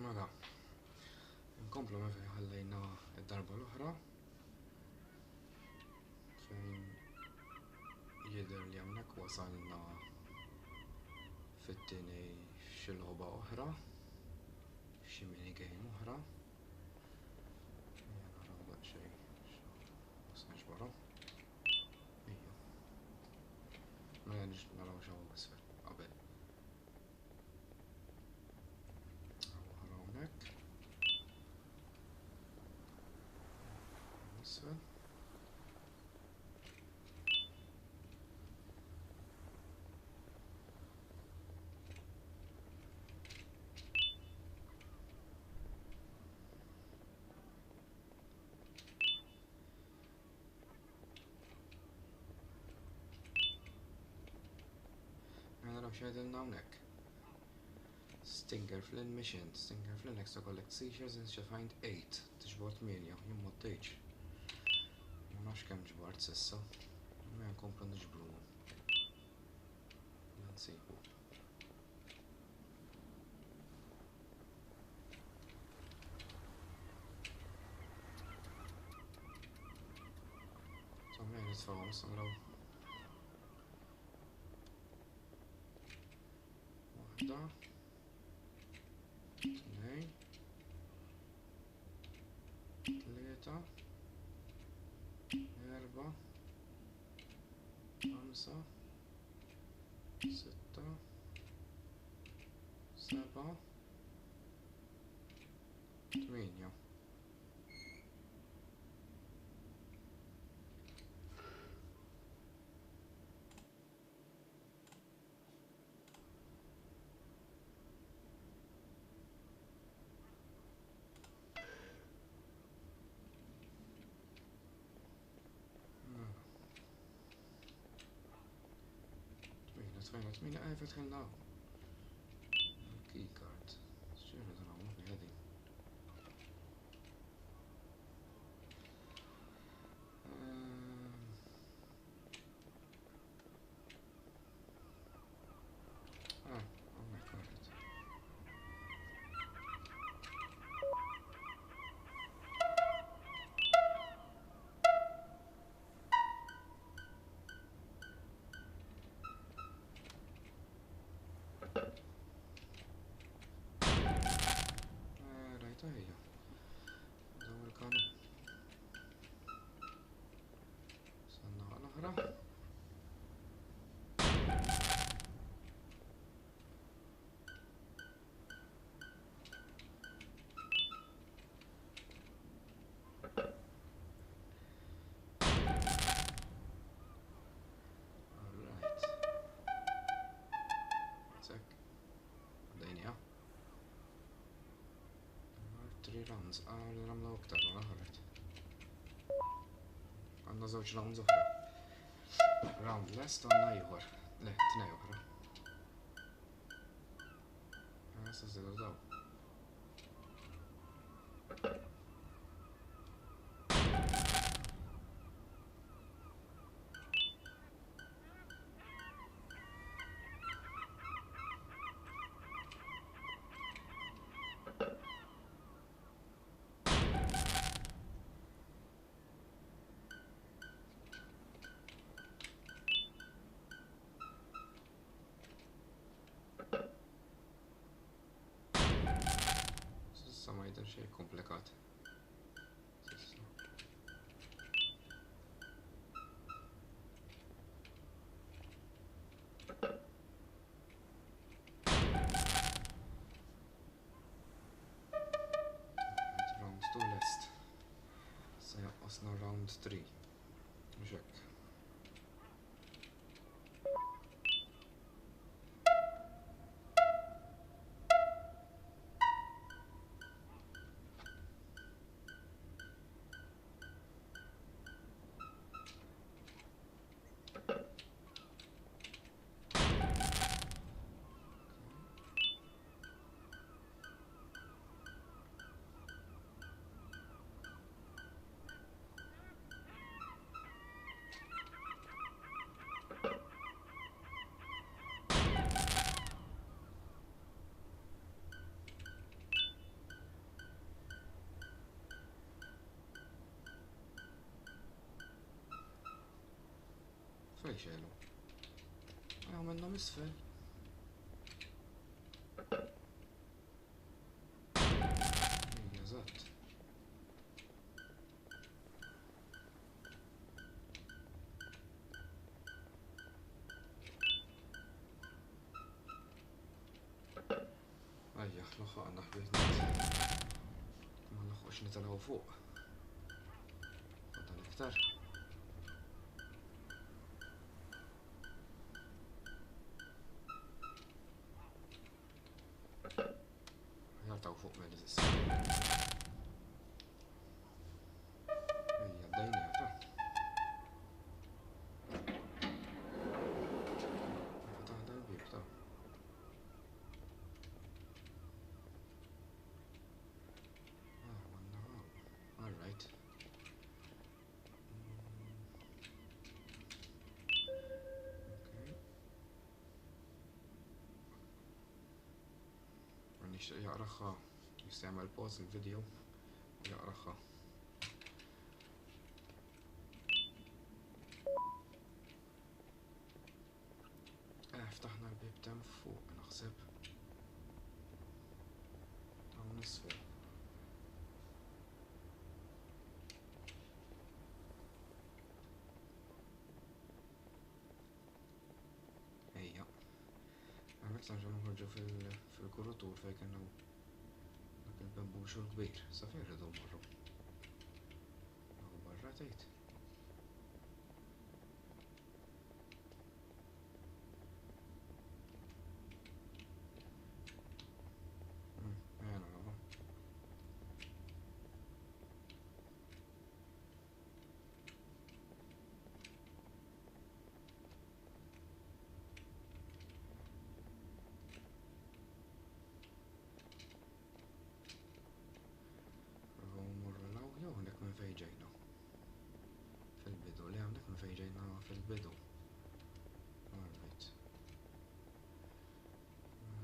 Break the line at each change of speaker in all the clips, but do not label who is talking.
Mela, nkomplu ma fejn ħallejna id-darba l-oħra fejn jidher li hawnhekk wasalna fit-tieni xi logħba oħra, xi minigame oħra. Naraw daqsxejn ma barra. Ejja. Mela naraw x'hawn isfel qabel. Oħra hawnhekk. Isfel. Xejdilna hawnhekk. Stinger Flynn mission. Stinger Flynn likes to collect seizures and she find 8. Tixbort 8, jien ma tgħidx. Ma nafx kemm ġbart s'issa. Ma nkomplu niġbruhom. Nsibu. Somma nitfgħu naraw. Waħda. Tnejn. Tlieta. Erba'. Ħamsa. Sitta. Seba'. Tminja. Tmina għajfet ħennaw. Keycard. Xċirri dan għamlu fi għedin. Għamlu kard. Rajta hija. Daw il-kanu. Sanna għal-oħra. Alright. Sek. Għaddejnija. 3 rounds, għal ramla uktar, għal ħarret. Għanna żewġ rounds oħra. Round lest għanna ieħor. Le, tnej oħra. Għasa zidu daw. Ma jidher xejn komplikat. Round 2 lest. Se jaqqosna round 3. Mhux hekk. xej xelu. Għaw minnom isfel. Eżatt. Ajja, loħħaqna ħbibni. Ma loħħuqx nitalgħu fuq. Fadal iktar. Jartaw fuq minn iżis. Ejja, d-dajnija ta'. Fataħda l-bib ta'. All right. Okay. Nixtieq jaqraħħa jista' jagħmel pause il-video u jaqraħħa. Ftaħna l-bib tem fuq naħseb. Hawn isfel. Ejja. Għamek sanġa nħorġu fil-kurutur fej kienu dak il-bambux u l-kbir. Sa fejn rridu mmorru? Għaw barra tgħid. Għana għawa. Minn fejn ġejna. Fil-bidu, li għamnek minn fejn ġejna fil-bidu. Alright.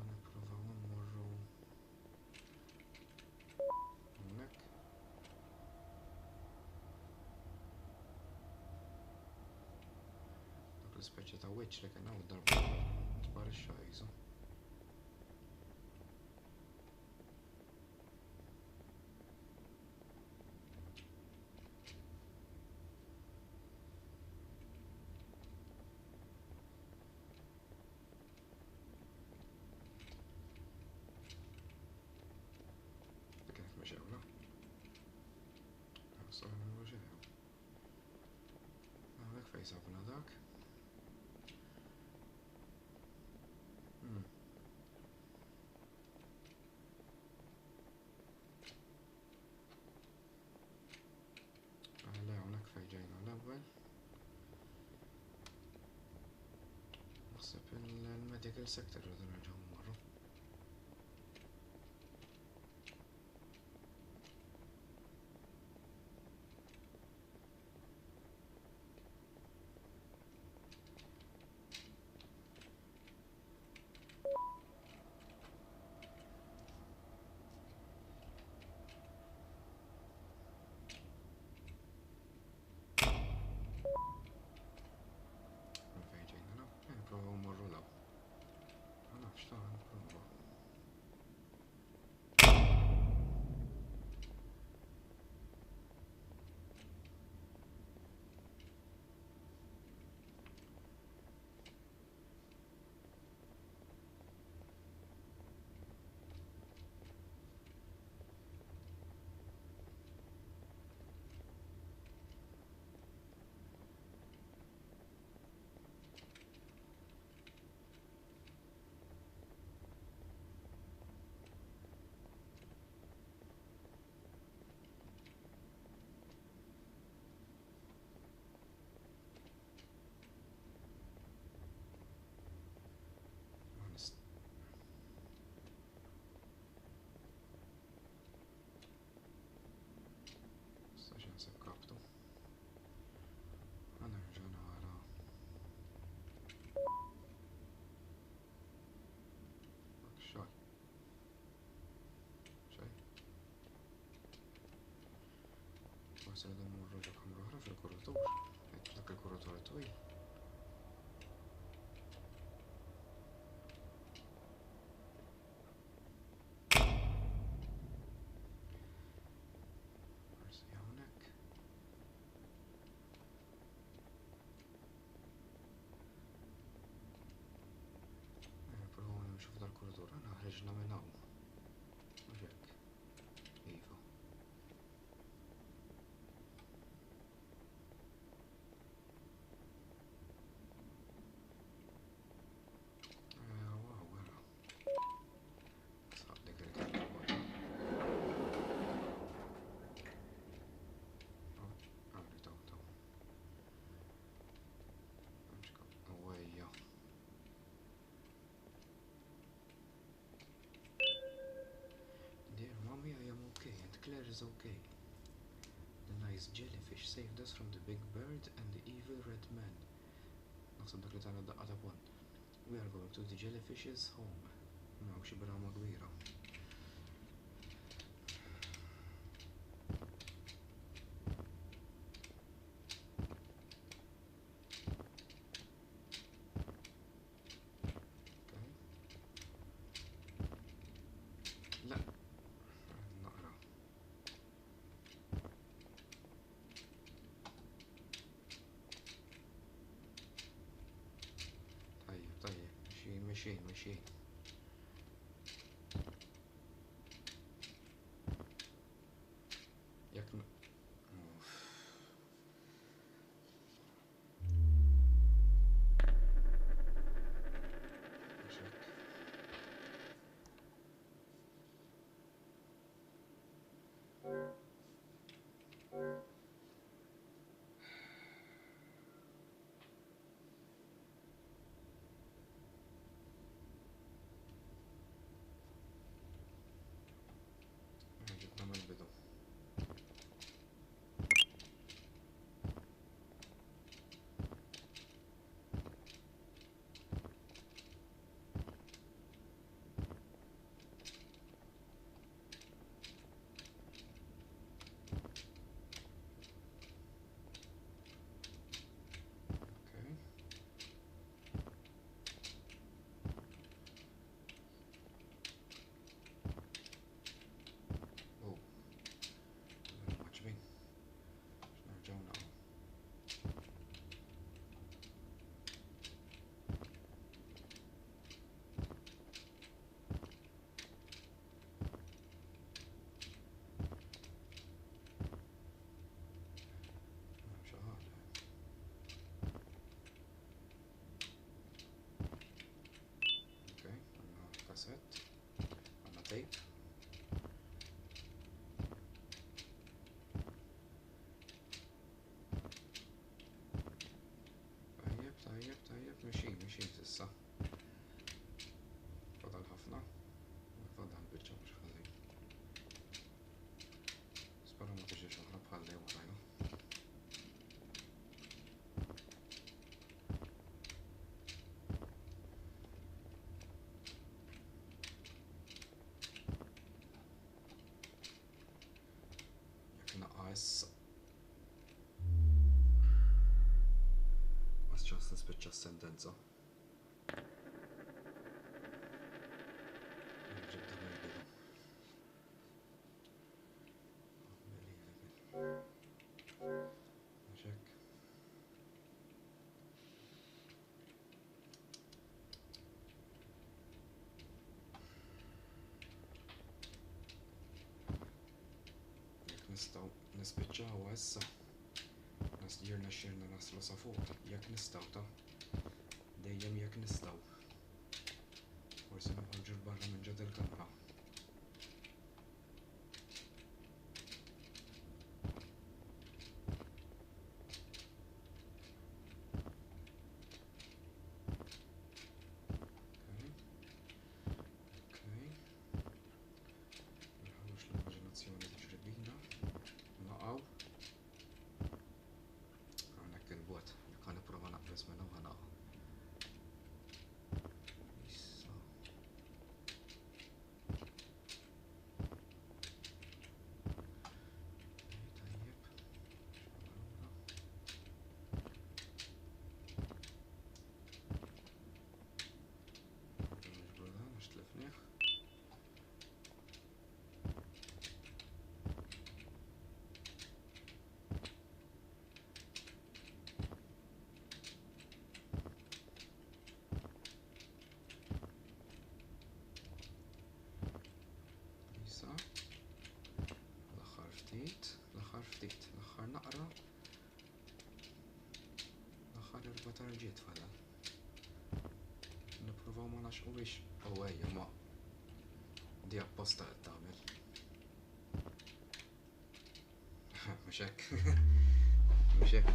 Nipprovaw mmorru hawnhekk. Dak l-ispeċi ta' wiċċ li kien hawn darba tbarixxa qisu. Mexewna. Għasal n-għu ġeħu. Għawek fej sabna dak. Għalli għonek fej ġejna l-ewel. Naħseb il-medical sector rridu nerġgħu mmorru. Nipprovaw mmorru law. Ma nafx ta' nipprova. Nsib kaptu. Għanerġa nara. Dak xaj. Xaj. Forse rridu mmorru ġo kamra oħra fil-kurutur. Dak il-kurutur twil. Claire is okay. The nice jellyfish saved us from the big bird and the evil red man. Naħseb dak li tagħna daqqa ta' pont. We are going to the jellyfish's home. Naw xi brama kbira. ماشيين ياك جبنا من البدو. كاسيت على تيب. طيب ماشيين لسه. فضل حفنة وفضل البيتزا مش خليه. اسبرا ما تجيش اقرب خليه ورايا. Just nispiċċa s-sentenza. Nistgħu nispiċċaw issa. Jirna xirna naslu sa fuq, jekk nistgħu ta' dejjem jekk nistgħu. Forsi noħorġu l-barra minn ġod il-kamra. Nħawux l-immaġinazzjoni tiġri bina. Naqgħu. Il-bot, jekk nipprova naqbes minn hawn ħanaqgħu. Issa. L-aħħar ftit, l-aħħar naqra, l-aħħar 4 tarġiet fadal. Nippruvaw ma naxqux ejja ma di apposta qed tagħmel. Mhux hekk. Mhux hekk.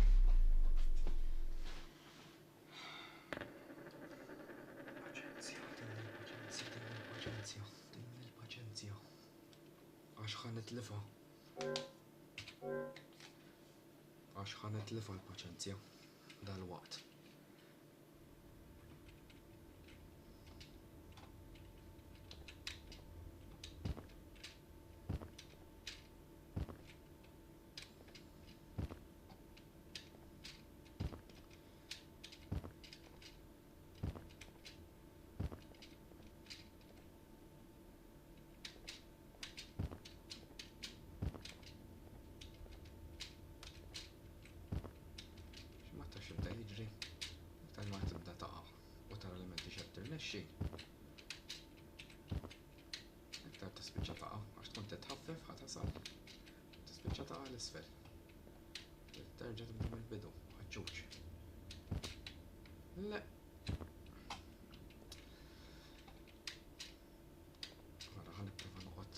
Paċenzja. Għax ħan nitlifha. Għax ħanet li fal-paċenzja dal-waqt. Iktar tispiċċa taqa' għax tkun titħaffef ħatasal. Tispiċċa taqa' l-isfel. Terġa' tibda mill-bidu, ħaġġuġ. Le. Ara ħa nipprova noqgħod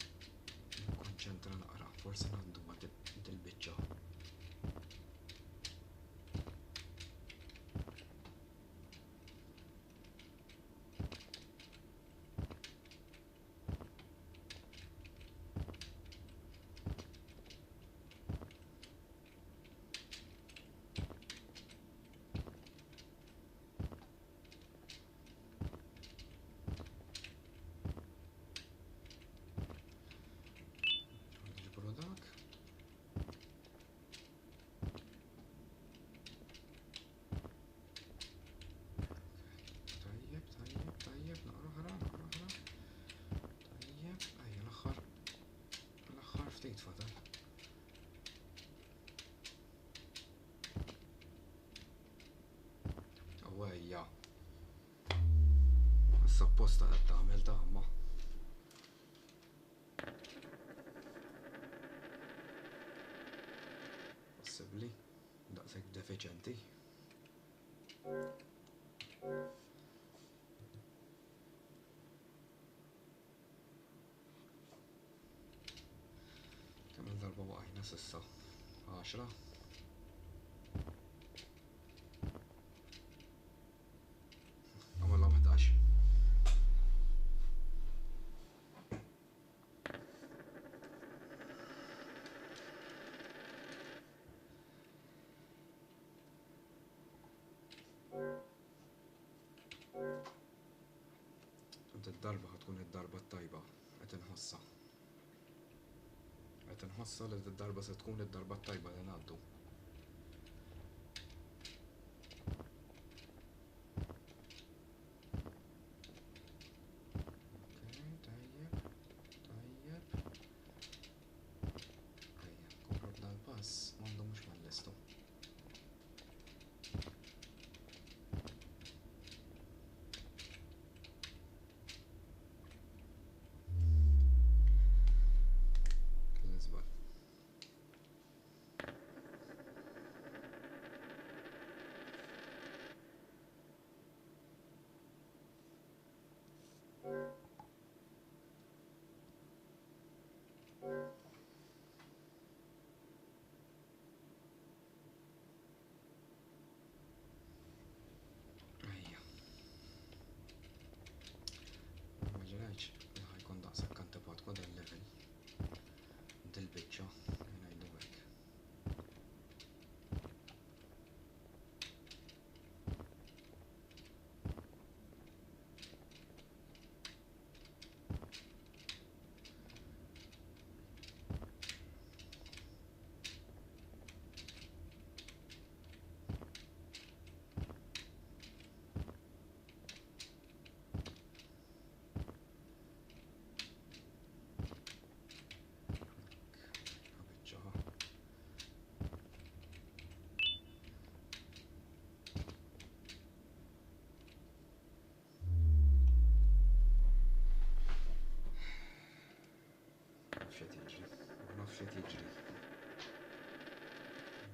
nikkonċentra naqra, forsi ngħaddu ma' dil-biċċa. Ftit fadal. Awejja. Is-supposta qed tagħmel taħma. Possibbli daqshekk defiċenti. Darba waqajna s'issa 10. Għamilhom 11. Id-darba ħatkun id-darba t-tajba qed inħossha. Qed inħossa li d-darba se tkun id-darba tajba li ngħaddu. Tajjeb. Komprat dal-pass m'għandu mhux mal-listu. ħajkun daqshekk antipatku dal-level. Dil-biċċa ngħidu hekk.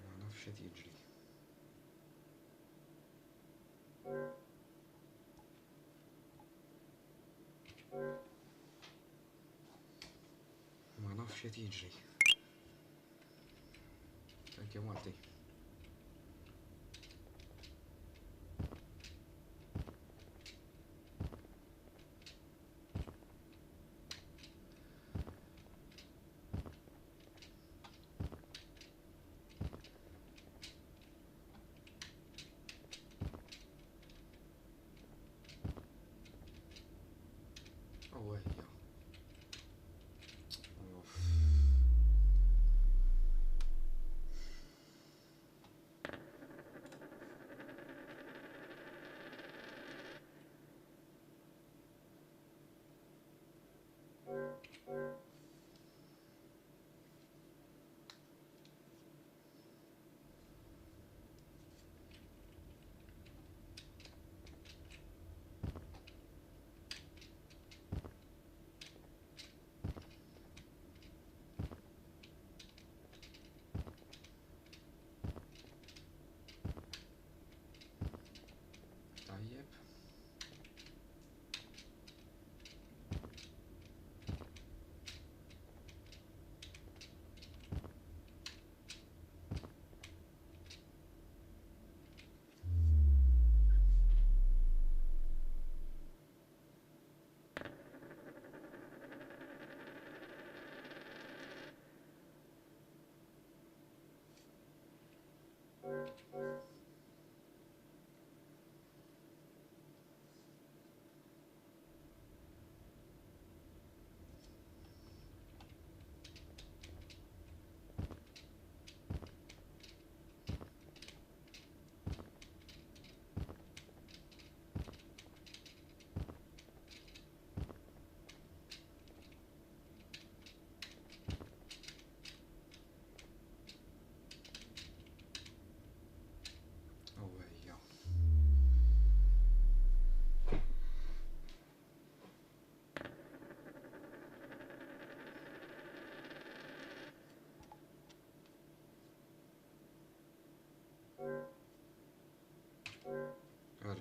Ma nafx qed jiġri. Ma nafx qed jiġri. Thank you, Marty.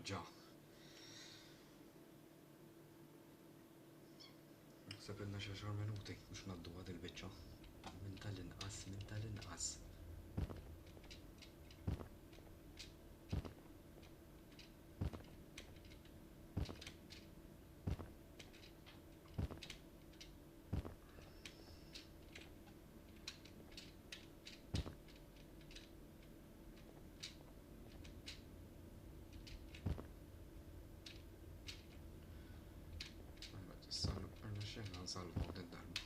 ħaġa. Naħseb ilna xi 10 minuti biex ngħaddu għad il-biċċa. Min tal-inqas. Nsalvaw d-darba.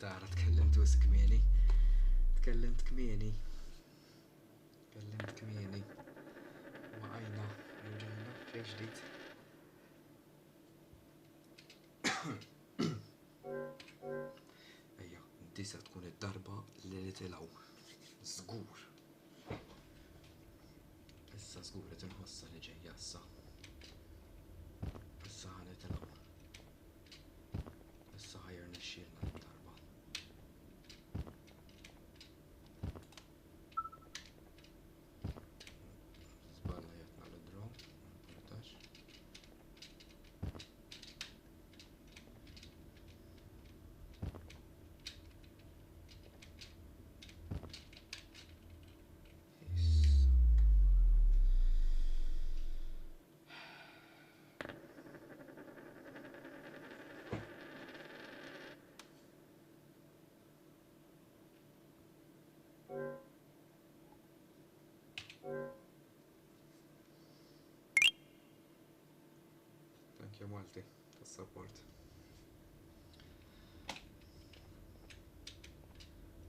Tara tkellimt wis kmieni. Tkellimt kmieni. Waqajna, rġajna, xej ġdid. Ejja, di se tkun id-darba li tilgħu. Żgur. Issa żgur qed inħossa li ġejja issa. Issa ħanitilgħu. Ħajr nixxielna d-darba. Żballa jatna l-draw, ma importax. Thank you Malti, tas-support.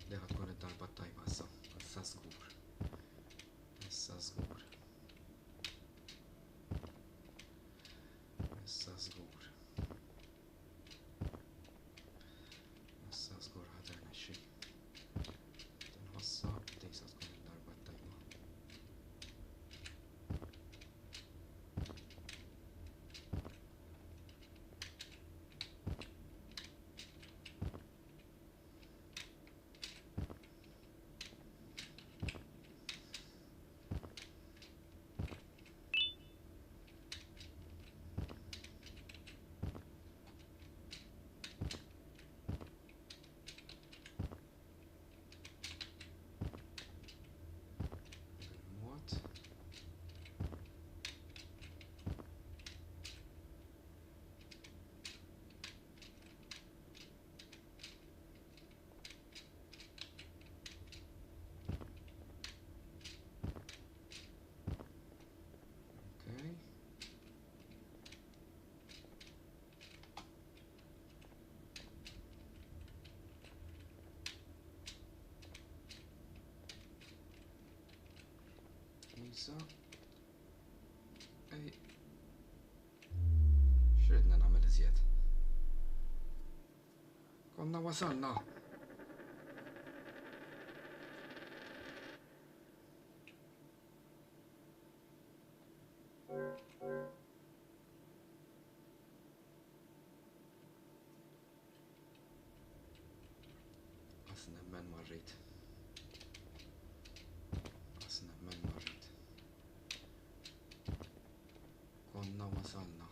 Li ħad tkun id-darba tajba issa, issa żgur. Issa żgur. Issa żgur. Issa żgur ħad irnexxi. Tinħossa li se tkun id-darba tajba. Issa. Ej. X'ridna nagħmel iżjed? Konna wasalna. Nemmen marrit. Nemmen marrit. Konna wasalna.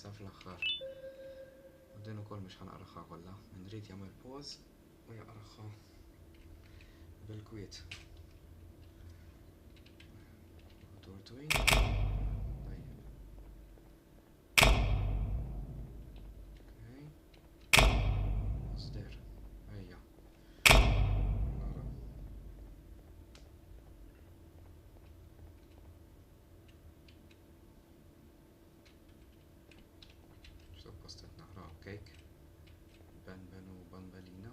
sa fl-aħħar. U din ukoll mhux ħanaqraħħa kollha, nrid jagħmel pause u jaqraħħa bil-kwiet. Tortwin. Tajjeb. Okay. Sder. Ejja. Nara. Suppost qed naqra cake. Ben u Banbelina.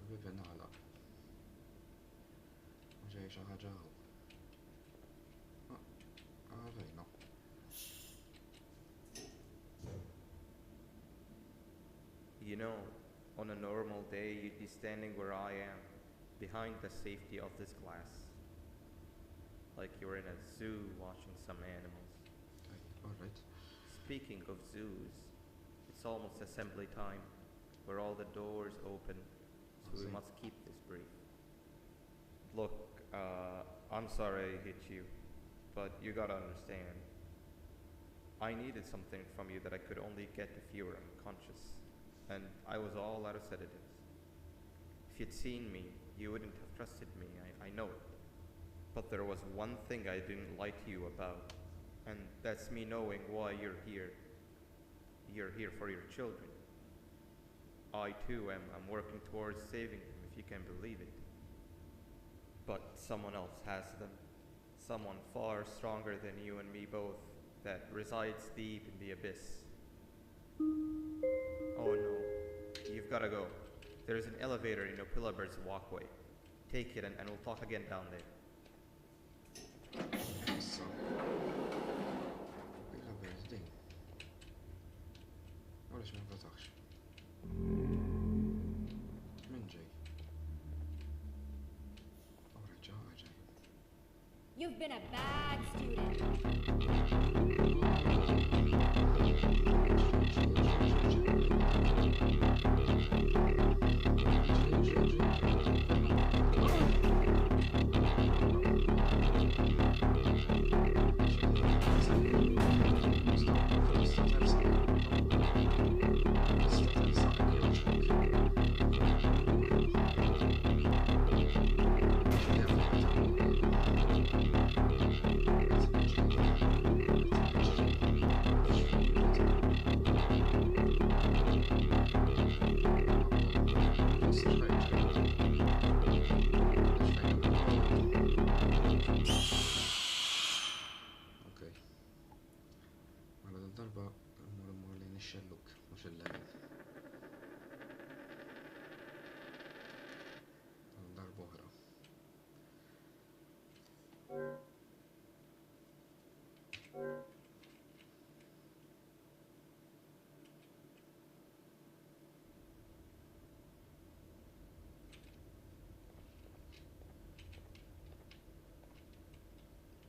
Bibin għalaq. Ġej xi ħaġa hawn. Għalajna.
You know, on a normal day you'd be standing where I am, behind the safety of this glass. Like you're in a zoo watching some animals.
Alright.
Speaking of zoos, it's almost assembly time, where all the doors open, so we must keep this brief. Look, I'm sorry I hit you, but you gotta understand. I needed something from you that I could only get if you were unconscious, and I was all out of sedatives. If you'd seen me, you wouldn't have trusted me, I know it. But there was one thing I didn't lie to you about, and that's me knowing why you're here. You're here for your children. I too am working towards saving them, if you can believe it. But someone else has them. Someone far stronger than you and me both, that resides deep in the abyss. Oh no, you've gotta go. There's an elevator in Opillabird's walkway. Take it and we'll talk again down there.
So, Opillabird's din. Għaliex ma nfetaħx? Min ġej? Reġa' ġej.
You've been a bad student.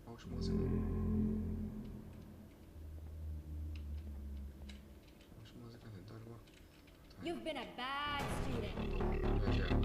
Mhux mużika. Mhux mużika tid-darba.
You've been a bad student.
Reġa'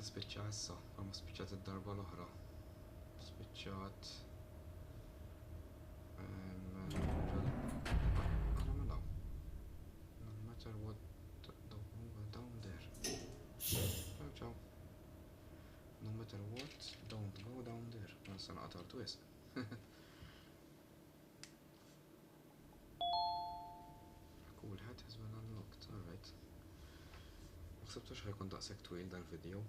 tispiċċa issa, ma spiċċat id-darba l-oħra. Spiċċat. Għala mela. No matter what, don't go down there. Ciao, ciao. No matter what, don't go down there. Nasa naqtar twist. Cool, hat has been unlocked, alright. Maħsibtux ħajkun daqsek twil dal-video.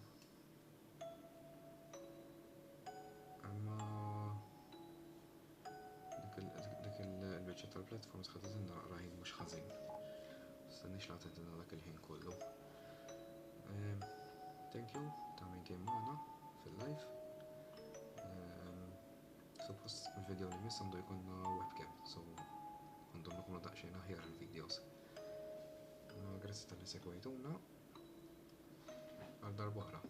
Imma dik il-bicċa tal-platforms ħatatinna raħin mux ħazin. Stannix la tatinna dak il-ħin kollu. Thank you ta' min kien maħna fil-live. Suppost il-video li miss għandu jkunna webcam, so għandu nkunu daqxejn aħjar il-videos. Grazzi tal-li segwejtuna. Għal darba oħra.